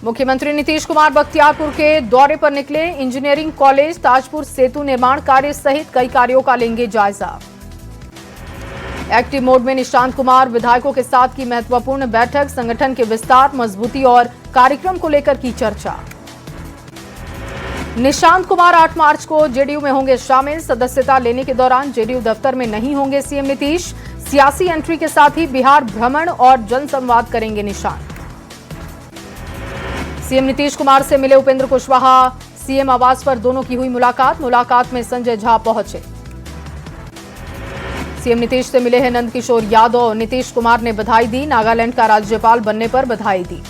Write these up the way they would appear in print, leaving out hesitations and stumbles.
मुख्यमंत्री नीतीश कुमार बख्तियारपुर के दौरे पर निकले। इंजीनियरिंग कॉलेज, ताजपुर सेतु निर्माण कार्य सहित कई कार्यों का लेंगे जायजा। एक्टिव मोड में निशांत कुमार, विधायकों के साथ की महत्वपूर्ण बैठक। संगठन के विस्तार, मजबूती और कार्यक्रम को लेकर की चर्चा। निशांत कुमार 8 मार्च को जेडीयू में होंगे शामिल। सदस्यता लेने के दौरान जेडीयू दफ्तर में नहीं होंगे सीएम नीतीश। सियासी एंट्री के साथ ही बिहार भ्रमण और जनसंवाद करेंगे निशांत। सीएम नीतीश कुमार से मिले उपेंद्र कुशवाहा। सीएम आवास पर दोनों की हुई मुलाकात में संजय झा पहुंचे। सीएम नीतीश से मिले हैं नंदकिशोर यादव। नीतीश कुमार ने बधाई दी। नागालैंड का राज्यपाल बनने पर बधाई दी।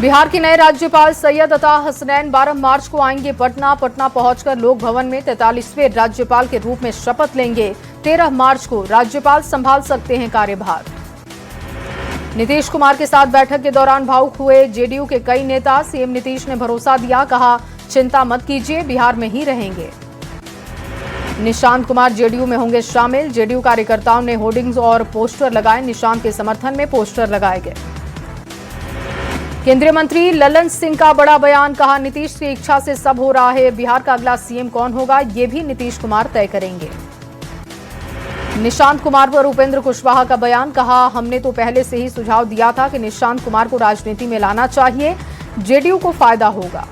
बिहार के नए राज्यपाल सैयद अता हसनैन 12 मार्च को आएंगे पटना पहुंचकर लोक भवन में 43वें राज्यपाल के रूप में शपथ लेंगे। 13 मार्च को राज्यपाल संभाल सकते हैं कार्यभार। नीतीश कुमार के साथ बैठक के दौरान भावुक हुए जेडीयू के कई नेता। सीएम नीतीश ने भरोसा दिया, कहा चिंता मत कीजिए, बिहार में ही रहेंगे। निशांत कुमार जेडीयू में होंगे शामिल। जेडीयू कार्यकर्ताओं ने होर्डिंग्स और पोस्टर लगाए। निशांत के समर्थन में पोस्टर लगाए गए। केंद्रीय मंत्री ललन सिंह का बड़ा बयान, कहा नीतीश की इच्छा से सब हो रहा है। बिहार का अगला सीएम कौन होगा, ये भी नीतीश कुमार तय करेंगे। निशांत कुमार पर उपेंद्र कुशवाहा का बयान, कहा हमने तो पहले से ही सुझाव दिया था कि निशांत कुमार को राजनीति में लाना चाहिए, जेडीयू को फायदा होगा।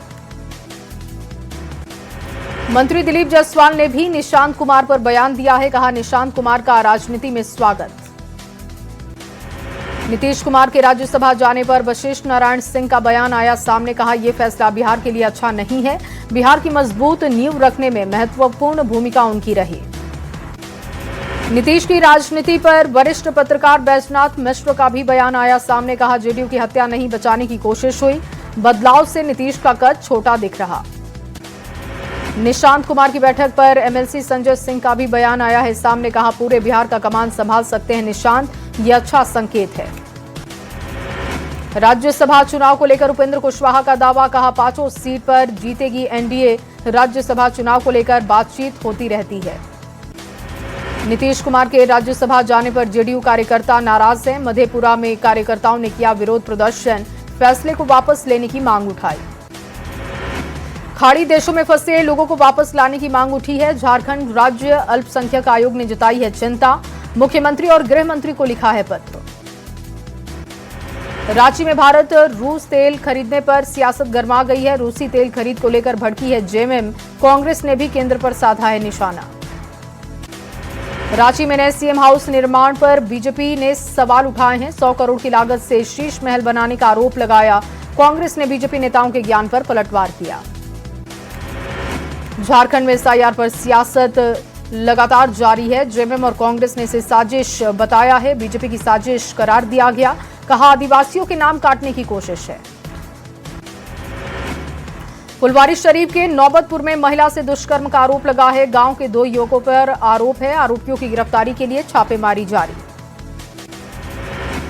मंत्री दिलीप जायसवाल ने भी निशांत कुमार पर बयान दिया है, कहा निशांत कुमार का राजनीति में स्वागत। नीतीश कुमार के राज्यसभा जाने पर वशिष्ठ नारायण सिंह का बयान आया सामने, कहा यह फैसला बिहार के लिए अच्छा नहीं है। बिहार की मजबूत नींव रखने में महत्वपूर्ण भूमिका उनकी रही। नीतीश की राजनीति पर वरिष्ठ पत्रकार बैजनाथ मिश्र का भी बयान आया सामने, कहा जेडीयू की हत्या नहीं बचाने की कोशिश हुई। बदलाव से नीतीश का कद छोटा दिख रहा। निशांत कुमार की बैठक पर एमएलसी संजय सिंह का भी बयान आया है सामने, कहा पूरे बिहार का कमान संभाल सकते हैं निशांत, ये अच्छा संकेत है। राज्यसभा चुनाव को लेकर उपेंद्र कुशवाहा का दावा, कहा 5 सीट पर जीतेगी एनडीए। राज्यसभा चुनाव को लेकर बातचीत होती रहती है। नीतीश कुमार के राज्यसभा जाने पर जेडीयू कार्यकर्ता नाराज हैं। मधेपुरा में कार्यकर्ताओं ने किया विरोध प्रदर्शन, फैसले को वापस लेने की मांग उठाई। खाड़ी देशों में फंसे लोगों को वापस लाने की मांग उठी है। झारखंड राज्य अल्पसंख्यक आयोग ने जताई है चिंता। मुख्यमंत्री और गृह मंत्री को लिखा है पत्र। रांची में भारत रूस तेल खरीदने पर सियासत गर्मा गई है। रूसी तेल खरीद को लेकर भड़की है जेएमएम। कांग्रेस ने भी केंद्र पर साधा है निशाना। रांची में नए सीएम हाउस निर्माण पर बीजेपी ने सवाल उठाए हैं। 100 करोड़ की लागत से शीश महल बनाने का आरोप लगाया। कांग्रेस ने बीजेपी नेताओं के ज्ञान पर पलटवार किया। झारखंड में एसआईआर पर सियासत लगातार जारी है। जेएमएम और कांग्रेस ने इसे साजिश बताया है। बीजेपी की साजिश करार दिया गया, कहा आदिवासियों के नाम काटने की कोशिश है। फुलवारीशरीफ के नौबतपुर में महिला से दुष्कर्म का आरोप लगा है। गांव के 2 युवकों पर आरोप है। आरोपियों की गिरफ्तारी के लिए छापेमारी जारी।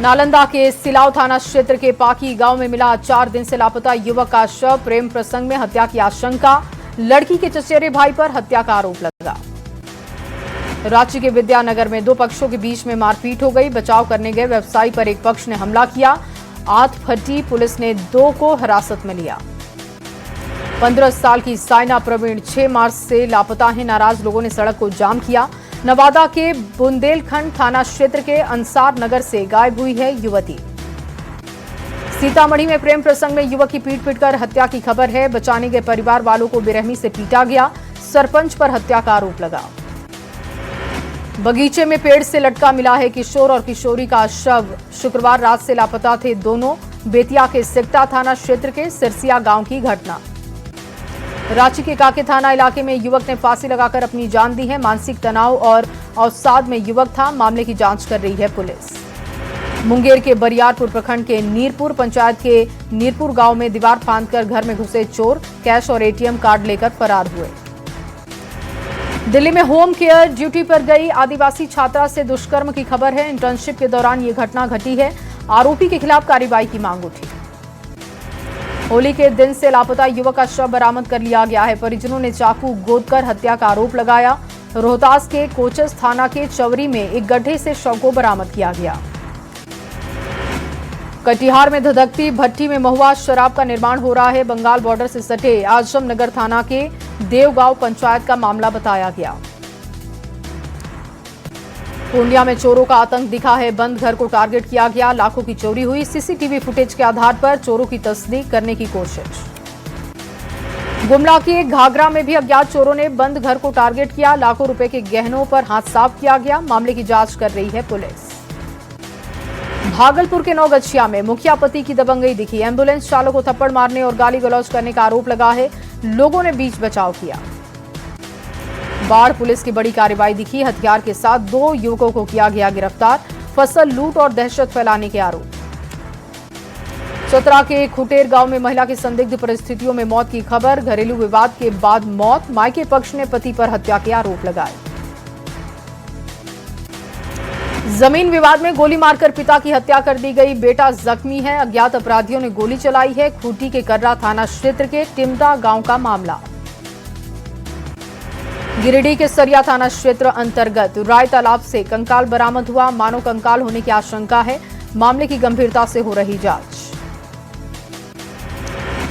नालंदा के सिलाव थाना क्षेत्र के पाकी गांव में मिला 4 दिन से लापता युवक का शव। प्रेम प्रसंग में हत्या की आशंका। लड़की के चचेरे भाई पर हत्या का आरोप लगा। रांची के विद्यानगर में 2 पक्षों के बीच में मारपीट हो गई। बचाव करने गए व्यवसायी पर एक पक्ष ने हमला किया। आंत फटी, पुलिस ने 2 को हिरासत में लिया। 15 साल की साइना प्रवीण 6 मार्च से लापता है। नाराज लोगों ने सड़क को जाम किया। नवादा के बुंदेलखंड थाना क्षेत्र के अंसार नगर से गायब हुई है युवती। सीतामढ़ी में प्रेम प्रसंग में युवक की पीट-पीटकर हत्या की खबर है। बचाने गए परिवार वालों को बेरहमी से पीटा गया। सरपंच पर हत्या का आरोप लगा। बगीचे में पेड़ से लटका मिला है किशोर और किशोरी का शव। शुक्रवार रात से लापता थे दोनों। बेतिया के सिकटा थाना क्षेत्र के सिरसिया गांव की घटना। रांची के काके थाना इलाके में युवक ने फांसी लगाकर अपनी जान दी है। मानसिक तनाव और अवसाद में युवक था। मामले की जांच कर रही है पुलिस। मुंगेर के बरियारपुर प्रखंड के नीरपुर पंचायत के नीरपुर गांव में दीवार फांदकर घर में घुसे चोर कैश और एटीएम कार्ड लेकर फरार हुए। दिल्ली में होम केयर ड्यूटी पर गई आदिवासी छात्रा से दुष्कर्म की खबर है। इंटर्नशिप के दौरान ये घटना घटी है। आरोपी के खिलाफ कार्रवाई की मांग उठी। होली के दिन से लापता युवक का शव बरामद कर लिया गया है। परिजनों ने चाकू गोदकर हत्या का आरोप लगाया। रोहतास के कोचस थाना के चवरी में एक गड्ढे से शव को बरामद किया गया। कटिहार में धधकती भट्टी में महुआ शराब का निर्माण हो रहा है। बंगाल बॉर्डर से सटे आजम नगर थाना के देवगांव पंचायत का मामला बताया गया। पूर्णिया में चोरों का आतंक दिखा है। बंद घर को टारगेट किया गया, लाखों की चोरी हुई। सीसीटीवी फुटेज के आधार पर चोरों की तस्दीक करने की कोशिश। गुमला के घाघरा में भी अज्ञात चोरों ने बंद घर को टारगेट किया, लाखों रुपए के गहनों पर हाथ साफ किया गया। मामले की जांच कर रही है पुलिस। भागलपुर के नौगछिया में मुखिया पति की दबंगई दिखी। एम्बुलेंस चालक को थप्पड़ मारने और गाली गलौज करने का आरोप लगा है। लोगों ने बीच बचाव किया। बाढ़ पुलिस की बड़ी कार्रवाई दिखी। हथियार के साथ 2 युवकों को किया गया गिरफ्तार। फसल लूट और दहशत फैलाने के आरोप। चतरा के खुटेर गांव में महिला की संदिग्ध परिस्थितियों में मौत की खबर। घरेलू विवाद के बाद मौत। मायके पक्ष ने पति पर हत्या के आरोप लगाए। जमीन विवाद में गोली मारकर पिता की हत्या कर दी गई। बेटा जख्मी है। अज्ञात अपराधियों ने गोली चलाई है। खूंटी के कर्रा थाना क्षेत्र के टिमदा गांव का मामला। गिरिडीह के सरिया थाना क्षेत्र अंतर्गत राय तालाब से कंकाल बरामद हुआ। मानव कंकाल होने की आशंका है। मामले की गंभीरता से हो रही जांच।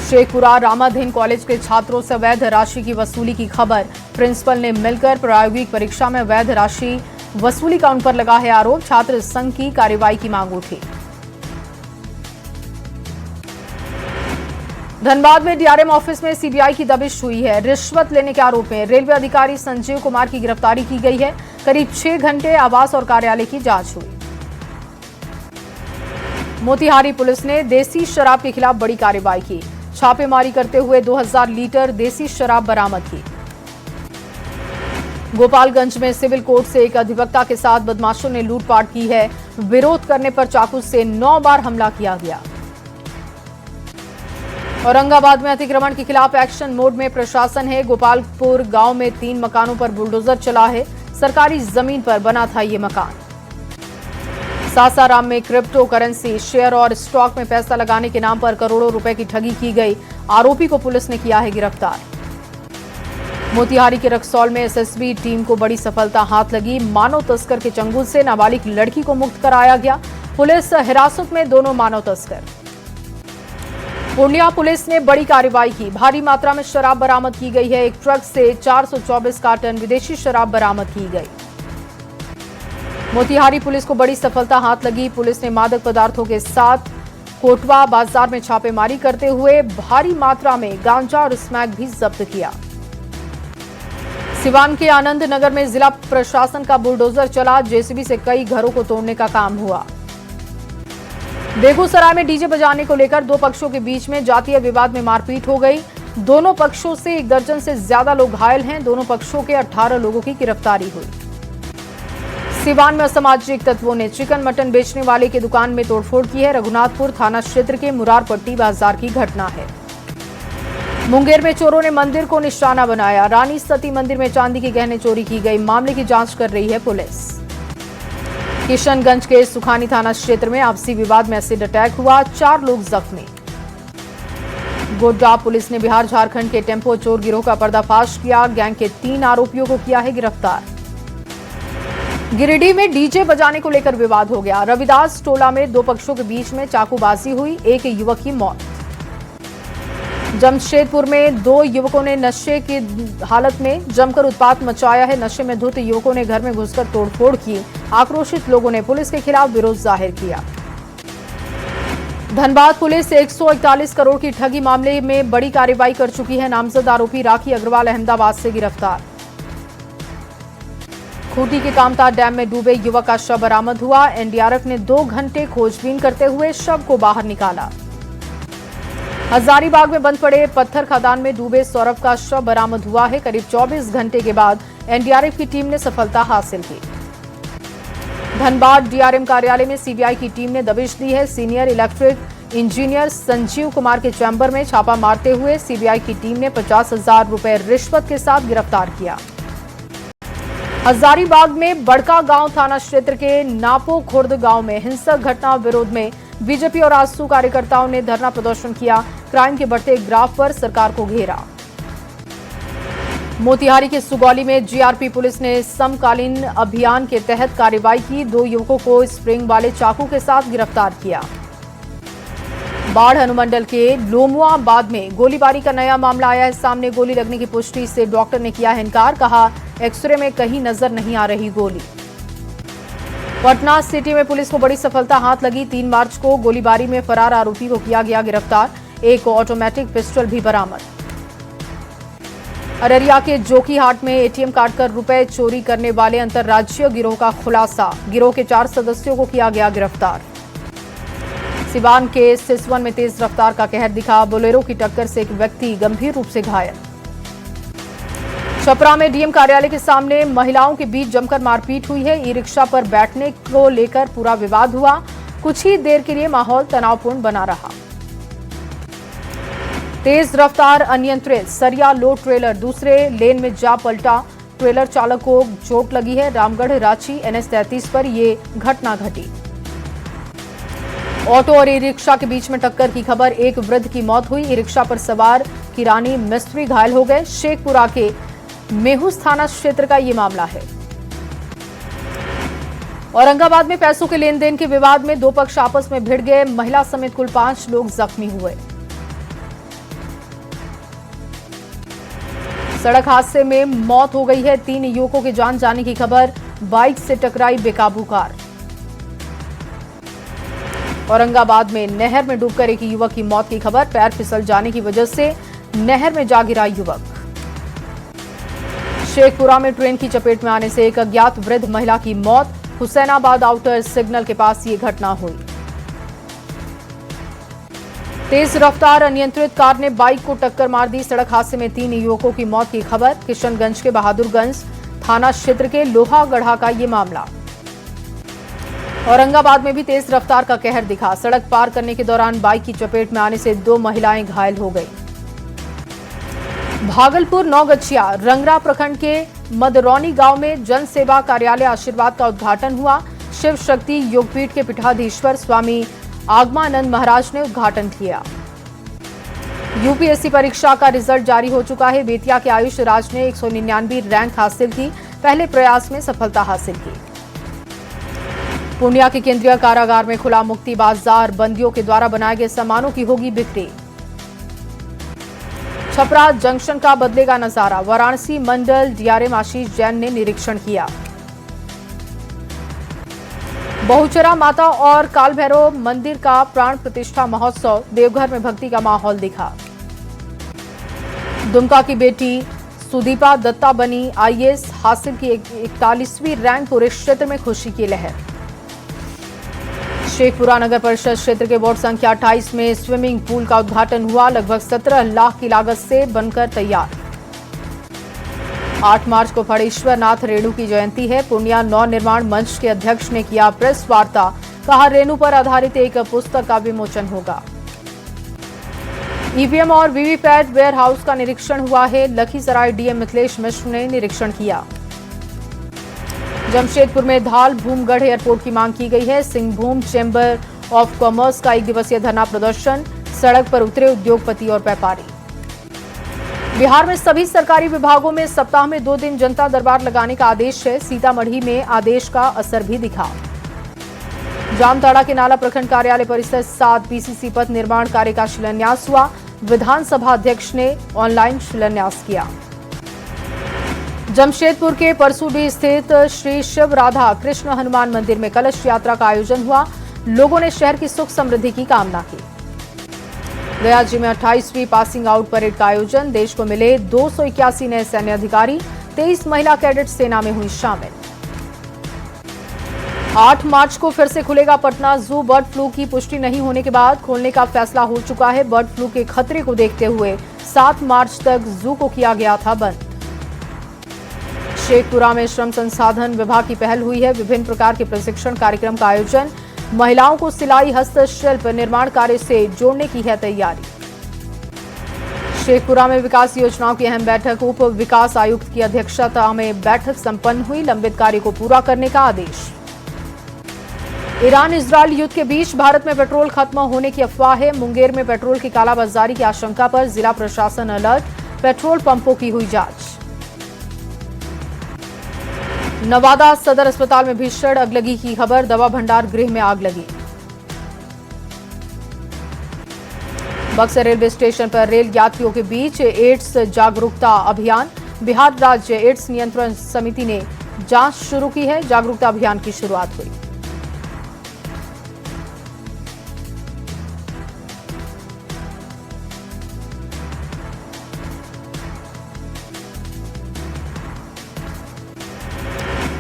शेखपुरा रामाधीन कॉलेज के छात्रों से अवैध राशि की वसूली की खबर। प्रिंसिपल ने मिलकर प्रायोगिक परीक्षा में अवैध राशि वसूली का उन पर लगा है आरोप। छात्र संघ की कार्रवाई की मांग उठी। धनबाद में डीआरएम ऑफिस में सीबीआई की दबिश हुई है। रिश्वत लेने के आरोप में रेलवे अधिकारी संजीव कुमार की गिरफ्तारी की गई है। करीब 6 घंटे आवास और कार्यालय की जांच हुई। मोतिहारी पुलिस ने देसी शराब के खिलाफ बड़ी कार्रवाई की। छापेमारी करते हुए 2000 लीटर देसी शराब बरामद की। गोपालगंज में सिविल कोर्ट से एक अधिवक्ता के साथ बदमाशों ने लूटपाट की है। विरोध करने पर चाकू से 9 बार हमला किया गया। औरंगाबाद में अतिक्रमण के खिलाफ एक्शन मोड में प्रशासन है। गोपालपुर गांव में 3 मकानों पर बुलडोजर चला है। सरकारी जमीन पर बना था ये मकान। सासाराम में क्रिप्टो करेंसी शेयर और स्टॉक में पैसा लगाने के नाम पर करोड़ों रुपए की ठगी की गई। आरोपी को पुलिस ने किया है गिरफ्तार। मोतिहारी के रक्सौल में एसएसबी टीम को बड़ी सफलता हाथ लगी। मानव तस्कर के चंगुल से नाबालिग लड़की को मुक्त कराया गया। पुलिस हिरासत में दोनों मानव तस्कर। पूर्णिया पुलिस ने बड़ी कार्रवाई की। भारी मात्रा में शराब बरामद की गई है। एक ट्रक से 424 कार्टन विदेशी शराब बरामद की गई। मोतिहारी पुलिस को बड़ी सफलता हाथ लगी। पुलिस ने मादक पदार्थों के साथ कोटवा बाजार में छापेमारी करते हुए भारी मात्रा में गांजा और स्मैक भी जब्त किया। सिवान के आनंद नगर में जिला प्रशासन का बुलडोजर चला। जेसीबी से कई घरों को तोड़ने का काम हुआ। बेगूसराय में डीजे बजाने को लेकर 2 पक्षों के बीच में जातीय विवाद में मारपीट हो गई। दोनों पक्षों से 1 दर्जन से ज्यादा लोग घायल हैं। दोनों पक्षों के 18 लोगों की गिरफ्तारी हुई। सिवान में असामाजिक तत्वों ने चिकन मटन बेचने वाले की दुकान में तोड़फोड़ की है। रघुनाथपुर थाना क्षेत्र के मुरारपट्टी बाजार की घटना है। मुंगेर में चोरों ने मंदिर को निशाना बनाया। रानी सती मंदिर में चांदी के गहने चोरी की गई। मामले की जांच कर रही है पुलिस। किशनगंज के सुखानी थाना क्षेत्र में आपसी विवाद में एसिड अटैक हुआ। 4 लोग जख्मी। गोड्डा पुलिस ने बिहार झारखंड के टेम्पो चोर गिरोह का पर्दाफाश किया। गैंग के 3 आरोपियों को किया है गिरफ्तार। गिरिडीह में डीजे बजाने को लेकर विवाद हो गया। रविदास टोला में 2 पक्षों के बीच में चाकूबाजी हुई। एक युवक की मौत। जमशेदपुर में 2 युवकों ने नशे की हालत में जमकर उत्पात मचाया है। नशे में धुत युवकों ने घर में घुसकर तोड़फोड़ की। आक्रोशित लोगों ने पुलिस के खिलाफ विरोध जाहिर किया। धनबाद पुलिस 141 करोड़ की ठगी मामले में बड़ी कार्रवाई कर चुकी है। नामजद आरोपी राखी अग्रवाल अहमदाबाद से गिरफ्तार। खूंटी के कामता डैम में डूबे युवक का शव बरामद हुआ। एनडीआरएफ ने 2 घंटे खोजबीन करते हुए शव को बाहर निकाला। हजारीबाग में बंद पड़े पत्थर खदान में डूबे सौरभ का शव बरामद हुआ है। करीब 24 घंटे के बाद एनडीआरएफ की टीम ने सफलता हासिल की। धनबाद डीआरएम कार्यालय में सीबीआई की टीम ने दबिश दी है। Senior electric engineer Sanjeev Kumar के चैम्बर में छापा मारते हुए सीबीआई की टीम ने 50,000 रुपए रिश्वत के साथ गिरफ्तार किया। हजारीबाग में बड़का गांव थाना क्षेत्र के नापो खुर्द गांव में हिंसक घटना विरोध में बीजेपी और आजसू कार्यकर्ताओं ने धरना प्रदर्शन किया। क्राइम के बढ़ते ग्राफ पर सरकार को घेरा। मोतिहारी के सुगौली में जीआरपी पुलिस ने समकालीन अभियान के तहत कार्रवाई की। 2 युवकों को स्प्रिंग वाले चाकू के साथ गिरफ्तार किया। बाढ़ अनुमंडल के लोमुआबाद में गोलीबारी का नया मामला आया है सामने। गोली लगने की पुष्टि से डॉक्टर ने किया है इनकार, कहा एक्सरे में कहीं नजर नहीं आ रही गोली। पटना सिटी में पुलिस को बड़ी सफलता हाथ लगी। 3 मार्च को गोलीबारी में फरार आरोपी को किया गया गिरफ्तार। एक ऑटोमेटिक पिस्टल भी बरामद। अररिया के जोकीहाट में एटीएम काटकर रुपए चोरी करने वाले अंतर्राज्यीय गिरोह का खुलासा। गिरोह के 4 सदस्यों को किया गया गिरफ्तार। सिवान के सिसवन में तेज रफ्तार का कहर दिखा। बोलेरो की टक्कर से एक व्यक्ति गंभीर रूप से घायल। छपरा में डीएम कार्यालय के सामने महिलाओं के बीच जमकर मारपीट हुई है। ई रिक्शा पर बैठने को लेकर पूरा विवाद हुआ। कुछ ही देर के लिए माहौल तनावपूर्ण बना रहा। तेज रफ्तार अनियंत्रित सरिया लोड ट्रेलर दूसरे लेन में जा पलटा। ट्रेलर चालक को चोट लगी है। रामगढ़ रांची NH-33 पर यह घटना घटी। ऑटो और ई रिक्शा के बीच में टक्कर की खबर। एक वृद्ध की मौत हुई। ई रिक्शा पर सवार किरानी मिस्त्री घायल हो गए। शेखपुरा के मेहुस थाना क्षेत्र का ये मामला है। औरंगाबाद में पैसों के लेन देन के विवाद में 2 पक्ष आपस में भिड़ गए। महिला समेत कुल 5 लोग जख्मी हुए। सड़क हादसे में मौत हो गई है। 3 युवकों की जान जाने की खबर। बाइक से टकराई बेकाबू कार। औरंगाबाद में नहर में डूबकर एक युवक की मौत की खबर। पैर फिसल जाने की वजह से नहर में जा गिरा युवक। शेखपुरा में ट्रेन की चपेट में आने से एक अज्ञात वृद्ध महिला की मौत। हुसैनाबाद आउटर सिग्नल के पास ये घटना हुई। तेज रफ्तार अनियंत्रित कार ने बाइक को टक्कर मार दी। सड़क हादसे में 3 युवकों की मौत की खबर। किशनगंज के बहादुरगंज थाना क्षेत्र के लोहागढ़ा का ये मामला। औरंगाबाद में भी तेज रफ्तार का कहर दिखा। सड़क पार करने के दौरान बाइक की चपेट में आने से 2 महिलाएं घायल हो गई। भागलपुर नौगछिया रंगरा प्रखंड के मदरौनी गांव में जन सेवा कार्यालय आशीर्वाद का उद्घाटन हुआ। शिव शक्ति योगपीठ के पीठाधीश्वर स्वामी आगमानंद महाराज ने उद्घाटन किया। यूपीएससी परीक्षा का रिजल्ट जारी हो चुका है। बेतिया के आयुष राज ने 199 रैंक हासिल की। पहले प्रयास में सफलता हासिल की। पूर्णिया के केंद्रीय कारागार में खुला मुक्ति बाजार। बंदियों के द्वारा बनाए गए सामानों की होगी बिक्री। छपरा जंक्शन का बदलेगा नजारा। वाराणसी मंडल डीआरएम आशीष जैन ने निरीक्षण किया। बहुचरा माता और काल भैरव मंदिर का प्राण प्रतिष्ठा महोत्सव। देवघर में भक्ति का माहौल दिखा। दुमका की बेटी सुदीपा दत्ता बनी आईएएस। हासिल की 41वीं रैंक। पूरे क्षेत्र में खुशी की लहर। शेखपुरा नगर परिषद क्षेत्र के वार्ड संख्या 28 में स्विमिंग पूल का उद्घाटन हुआ। लगभग 17 लाख की लागत से बनकर तैयार। 8 मार्च को फणीश्वर नाथ रेणु की जयंती है। पूर्णिया नव निर्माण मंच के अध्यक्ष ने किया प्रेस वार्ता। कहा रेणु पर आधारित एक पुस्तक का विमोचन होगा। ईवीएम और वीवीपैट वेयर हाउस का निरीक्षण हुआ है। लखीसराय डीएम मिथिलेश मिश्र ने निरीक्षण किया। जमशेदपुर में धाल भूमगढ़ एयरपोर्ट की मांग की गई है। सिंहभूम चैम्बर ऑफ कॉमर्स का 1 दिवसीय धरना प्रदर्शन। सड़क पर उतरे उद्योगपति और व्यापारी। बिहार में सभी सरकारी विभागों में सप्ताह में 2 दिन जनता दरबार लगाने का आदेश है। सीतामढ़ी में आदेश का असर भी दिखा। जामताड़ा के नाला प्रखंड कार्यालय परिसर 7 पीसीसी पथ निर्माण कार्य का शिलान्यास हुआ। विधानसभा अध्यक्ष ने ऑनलाइन शिलान्यास किया। जमशेदपुर के परसूडी स्थित श्री शिव राधा कृष्ण हनुमान मंदिर में कलश यात्रा का आयोजन हुआ। लोगों ने शहर की सुख समृद्धि की कामना की। गया जी में 28वीं पासिंग आउट परेड का आयोजन। देश को मिले 281 नए सैन्य अधिकारी। 23 महिला कैडेट सेना में हुई शामिल। 8 मार्च को फिर से खुलेगा पटना जू। बर्ड फ्लू की पुष्टि नहीं होने के बाद खोलने का फैसला हो चुका है। बर्ड फ्लू के खतरे को देखते हुए 7 मार्च तक जू को किया गया था बंद। शेखपुरा में श्रम संसाधन विभाग की पहल हुई है। विभिन्न प्रकार के प्रशिक्षण कार्यक्रम का आयोजन। महिलाओं को सिलाई हस्तशिल्प निर्माण कार्य से जोड़ने की है तैयारी। शेखपुरा में विकास योजनाओं की अहम बैठक। उप विकास आयुक्त की अध्यक्षता में बैठक संपन्न हुई। लंबित कार्य को पूरा करने का आदेश। ईरान इजरायल युद्ध के बीच भारत में पेट्रोल खत्म होने की अफवाह है। मुंगेर में पेट्रोल की कालाबाजारी की आशंका पर जिला प्रशासन अलर्ट। पेट्रोल पंपों की हुई जांच। नवादा सदर अस्पताल में भीषण अगलगी की खबर। दवा भंडार गृह में आग लगी। बक्सर रेलवे स्टेशन पर रेल यात्रियों के बीच एड्स जागरूकता अभियान। बिहार राज्य एड्स नियंत्रण समिति ने जांच शुरू की है। जागरूकता अभियान की शुरुआत हुई।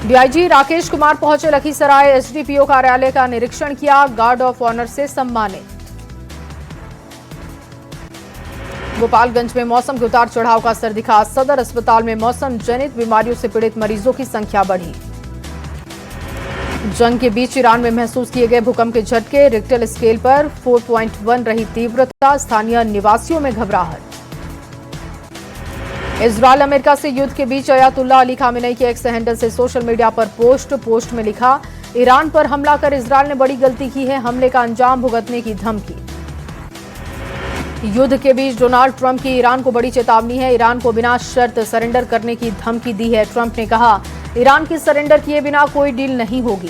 डीआईजी राकेश कुमार पहुंचे लखीसराय। एसडीपीओ कार्यालय का निरीक्षण किया। गार्ड ऑफ ऑनर से सम्मानित। गोपालगंज में मौसम के उतार चढ़ाव का असर दिखा। सदर अस्पताल में मौसम जनित बीमारियों से पीड़ित मरीजों की संख्या बढ़ी। जंग के बीच ईरान में महसूस किए गए भूकंप के झटके। रिक्टर स्केल पर 4.1 रही तीव्रता। स्थानीय निवासियों में घबराहट। इजरायल अमेरिका से युद्ध के बीच अयातुल्ला अली खामेनेई के एक्स हैंडल से सोशल मीडिया पर पोस्ट में लिखा, ईरान पर हमला कर इजरायल ने बड़ी गलती की है। हमले का अंजाम भुगतने की धमकी। युद्ध के बीच डोनाल्ड ट्रंप की ईरान को बड़ी चेतावनी है। ईरान को बिना शर्त सरेंडर करने की धमकी दी है। ट्रंप ने कहा, ईरान के सरेंडर किए बिना कोई डील नहीं होगी।